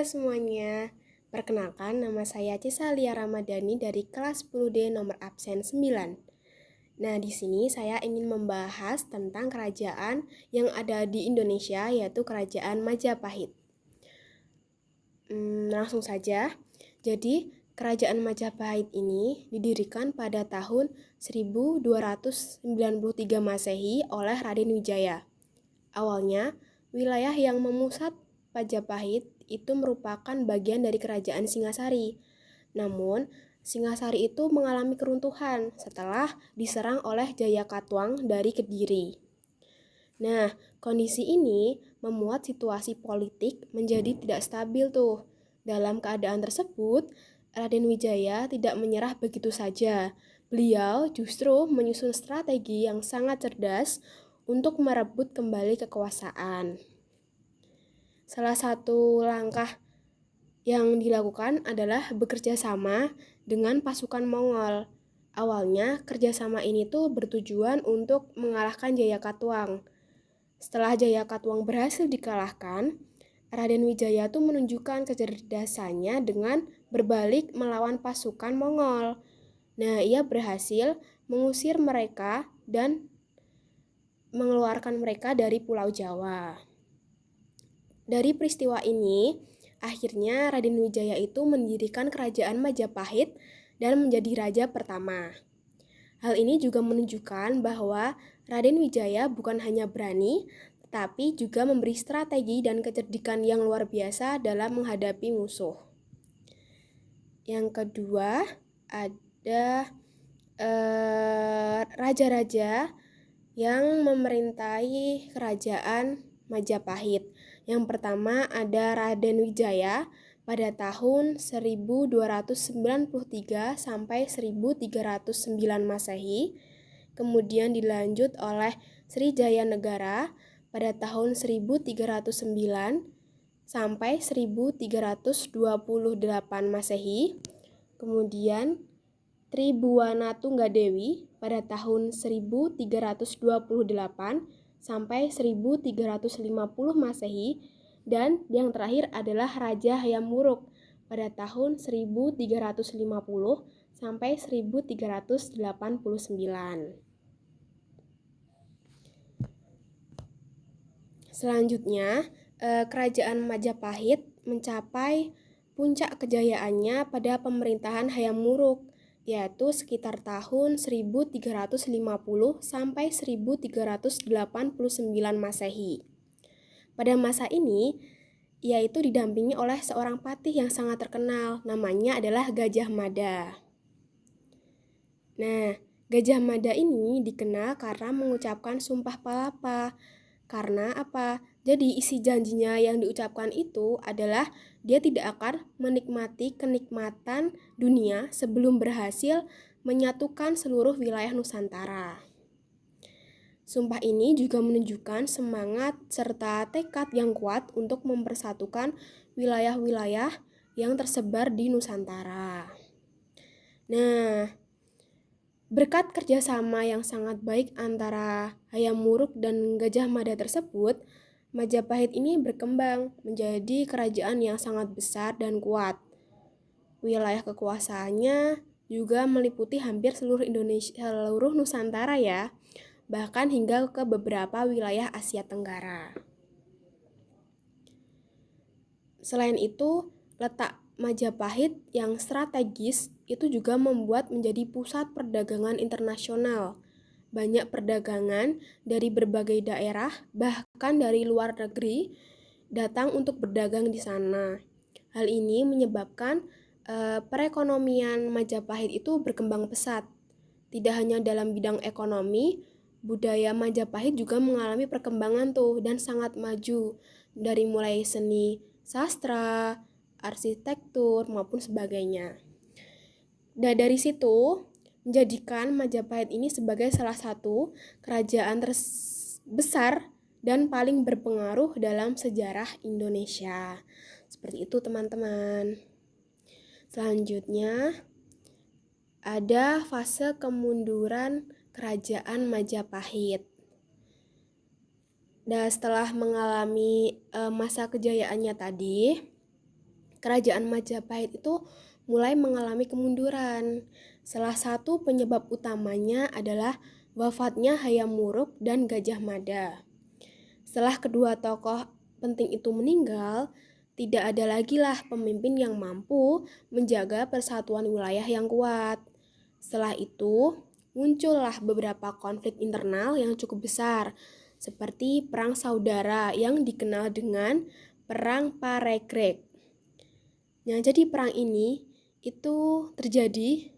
Halo semuanya, perkenalkan nama saya Cesalia Ramadhani dari kelas 10D nomor absen 9. Nah, di sini saya ingin membahas tentang kerajaan yang ada di Indonesia, yaitu Kerajaan Majapahit. Langsung saja. Jadi, Kerajaan Majapahit ini didirikan pada tahun 1293 Masehi oleh Raden Wijaya. Awalnya, wilayah yang memusat Majapahit itu merupakan bagian dari Kerajaan Singasari. Namun, Singasari itu mengalami keruntuhan setelah diserang oleh Jayakatwang dari Kediri. Nah, kondisi ini membuat situasi politik menjadi tidak stabil tuh. Dalam keadaan tersebut, Raden Wijaya tidak menyerah begitu saja. Beliau justru menyusun strategi yang sangat cerdas untuk merebut kembali kekuasaan. Salah satu langkah yang dilakukan adalah bekerja sama dengan pasukan Mongol. Awalnya, kerjasama ini tuh bertujuan untuk mengalahkan Jayakatwang. Setelah Jayakatwang berhasil dikalahkan, Raden Wijaya tuh menunjukkan kecerdasannya dengan berbalik melawan pasukan Mongol. Nah, ia berhasil mengusir mereka dan mengeluarkan mereka dari Pulau Jawa. Dari peristiwa ini, akhirnya Raden Wijaya itu mendirikan kerajaan Majapahit dan menjadi raja pertama. Hal ini juga menunjukkan bahwa Raden Wijaya bukan hanya berani, tetapi juga memberi strategi dan kecerdikan yang luar biasa dalam menghadapi musuh. Yang kedua, ada raja-raja yang memerintahi kerajaan Majapahit. Yang pertama ada Raden Wijaya pada tahun 1293 sampai 1309 Masehi. Kemudian dilanjut oleh Srijaya Negara pada tahun 1309 sampai 1328 Masehi. Kemudian Tribhuwana Tunggadewi pada tahun 1328 sampai 1350 Masehi, dan yang terakhir adalah Raja Hayam Wuruk pada tahun 1350 sampai 1389. Selanjutnya, Kerajaan Majapahit mencapai puncak kejayaannya pada pemerintahan Hayam Wuruk, yaitu sekitar tahun 1350 sampai 1389 Masehi. Pada masa ini, ia itu didampingi oleh seorang patih yang sangat terkenal, namanya adalah Gajah Mada. Nah, Gajah Mada ini dikenal karena mengucapkan sumpah palapa. Karena apa? Jadi isi janjinya yang diucapkan itu adalah dia tidak akan menikmati kenikmatan dunia sebelum berhasil menyatukan seluruh wilayah Nusantara. Sumpah ini juga menunjukkan semangat serta tekad yang kuat untuk mempersatukan wilayah-wilayah yang tersebar di Nusantara. Nah, berkat kerjasama yang sangat baik antara Hayam Wuruk dan Gajah Mada tersebut, Majapahit ini berkembang menjadi kerajaan yang sangat besar dan kuat. Wilayah kekuasaannya juga meliputi hampir seluruh Nusantara ya, bahkan hingga ke beberapa wilayah Asia Tenggara. Selain itu, letak Majapahit yang strategis itu juga membuat menjadi pusat perdagangan internasional. Banyak perdagangan dari berbagai daerah, bahkan dari luar negeri, datang untuk berdagang di sana. Hal ini menyebabkan perekonomian Majapahit itu berkembang pesat. Tidak hanya dalam bidang ekonomi, budaya Majapahit juga mengalami perkembangan dan sangat maju, dari mulai seni, sastra, arsitektur, maupun sebagainya. Dan dari situ, menjadikan Majapahit ini sebagai salah satu kerajaan terbesar dan paling berpengaruh dalam sejarah Indonesia. Seperti itu teman-teman. Selanjutnya, ada fase kemunduran Kerajaan Majapahit. Dan setelah mengalami masa kejayaannya tadi, kerajaan Majapahit itu mulai mengalami kemunduran. Salah satu penyebab utamanya adalah wafatnya Hayam Wuruk dan Gajah Mada. Setelah kedua tokoh penting itu meninggal, tidak ada lagi lah pemimpin yang mampu menjaga persatuan wilayah yang kuat. Setelah itu, muncullah beberapa konflik internal yang cukup besar, seperti Perang Saudara yang dikenal dengan Perang Paregreg. Nah, jadi perang ini itu terjadi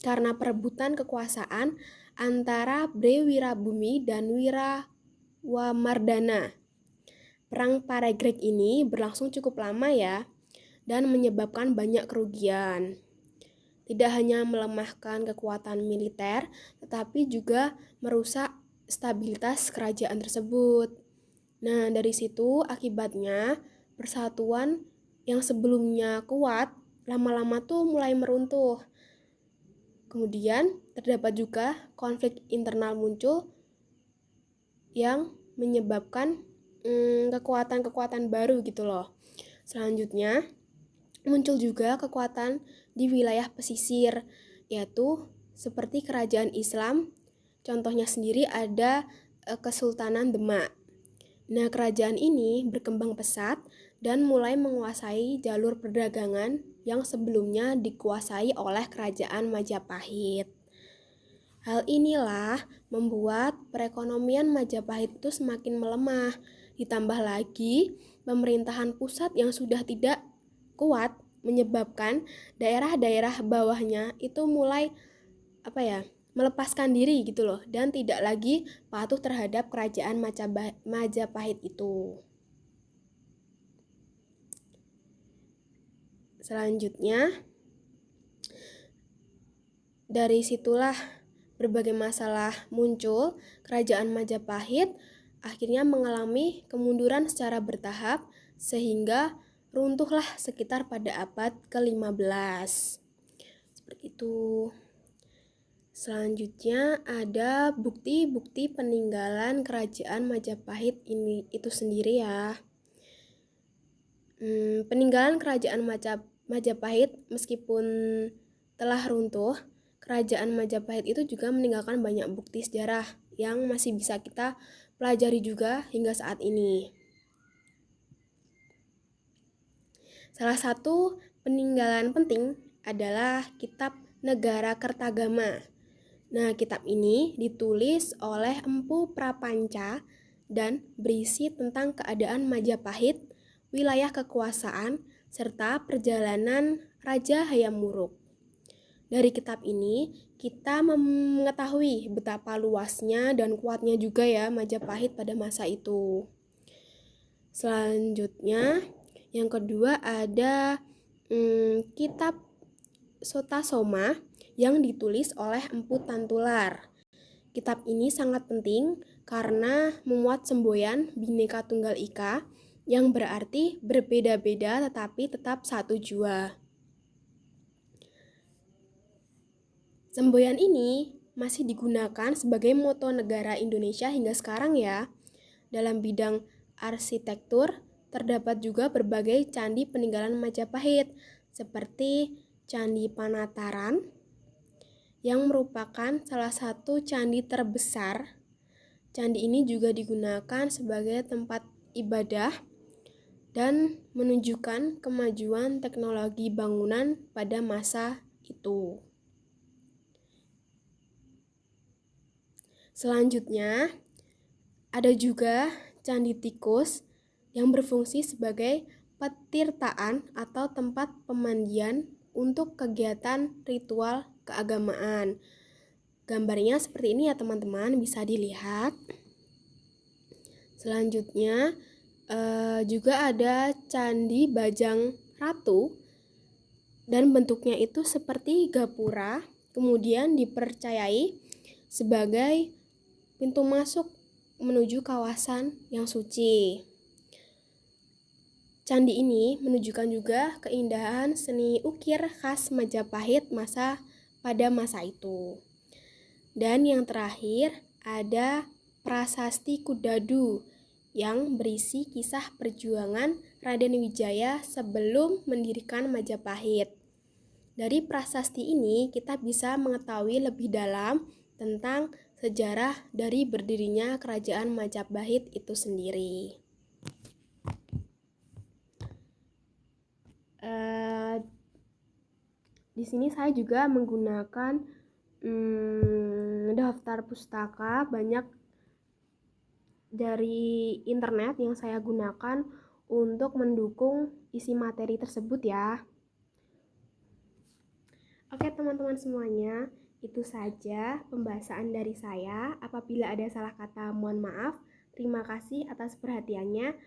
karena perebutan kekuasaan antara Bre Wirabumi dan Wirawamardana. Perang Paregreg ini berlangsung cukup lama ya, dan menyebabkan banyak kerugian. Tidak hanya melemahkan kekuatan militer, tetapi juga merusak stabilitas kerajaan tersebut. Nah, dari situ akibatnya persatuan yang sebelumnya kuat lama-lama tuh mulai meruntuh. Kemudian terdapat juga konflik internal muncul yang menyebabkan kekuatan-kekuatan baru gitu loh. Selanjutnya muncul juga kekuatan di wilayah pesisir, yaitu seperti kerajaan Islam. Contohnya sendiri ada Kesultanan Demak. Nah, kerajaan ini berkembang pesat dan mulai menguasai jalur perdagangan yang sebelumnya dikuasai oleh kerajaan Majapahit. Hal inilah membuat perekonomian Majapahit itu semakin melemah. Ditambah lagi, pemerintahan pusat yang sudah tidak kuat menyebabkan daerah-daerah bawahnya itu mulai melepaskan diri gitu loh, dan tidak lagi patuh terhadap kerajaan Majapahit itu. Selanjutnya, dari situlah berbagai masalah muncul. Kerajaan Majapahit akhirnya mengalami kemunduran secara bertahap sehingga runtuhlah sekitar pada abad ke-15. Seperti itu. Selanjutnya ada bukti-bukti peninggalan kerajaan Majapahit itu sendiri ya. Peninggalan kerajaan Majapahit meskipun telah runtuh, kerajaan Majapahit itu juga meninggalkan banyak bukti sejarah yang masih bisa kita pelajari juga hingga saat ini. Salah satu peninggalan penting adalah kitab Negara Kertagama. Nah, kitab ini ditulis oleh Empu Prapanca dan berisi tentang keadaan Majapahit, wilayah kekuasaan, serta perjalanan Raja Hayam Wuruk. Dari kitab ini, kita mengetahui betapa luasnya dan kuatnya juga ya Majapahit pada masa itu. Selanjutnya, yang kedua ada kitab Sotasoma yang ditulis oleh Empu Tantular. Kitab ini sangat penting karena memuat semboyan Bhinneka Tunggal Ika yang berarti berbeda-beda tetapi tetap satu jua. Semboyan ini masih digunakan sebagai moto negara Indonesia hingga sekarang ya. Dalam bidang arsitektur terdapat juga berbagai candi peninggalan Majapahit seperti Candi Panataran yang merupakan salah satu candi terbesar. Candi ini juga digunakan sebagai tempat ibadah dan menunjukkan kemajuan teknologi bangunan pada masa itu. Selanjutnya, ada juga Candi Tikus yang berfungsi sebagai petirtaan atau tempat pemandian untuk kegiatan ritual keagamaan. Gambarnya seperti ini ya teman-teman, bisa dilihat. Selanjutnya juga ada Candi Bajang Ratu dan bentuknya itu seperti gapura, kemudian dipercayai sebagai pintu masuk menuju kawasan yang suci. Candi ini menunjukkan juga keindahan seni ukir khas Majapahit pada masa itu. Dan yang terakhir ada Prasasti Kudadu yang berisi kisah perjuangan Raden Wijaya sebelum mendirikan Majapahit. Dari prasasti ini kita bisa mengetahui lebih dalam tentang sejarah dari berdirinya Kerajaan Majapahit itu sendiri. Di sini saya juga menggunakan daftar pustaka banyak dari internet yang saya gunakan untuk mendukung isi materi tersebut ya. Oke teman-teman semuanya, itu saja pembahasan dari saya. Apabila ada salah kata, mohon maaf. Terima kasih atas perhatiannya.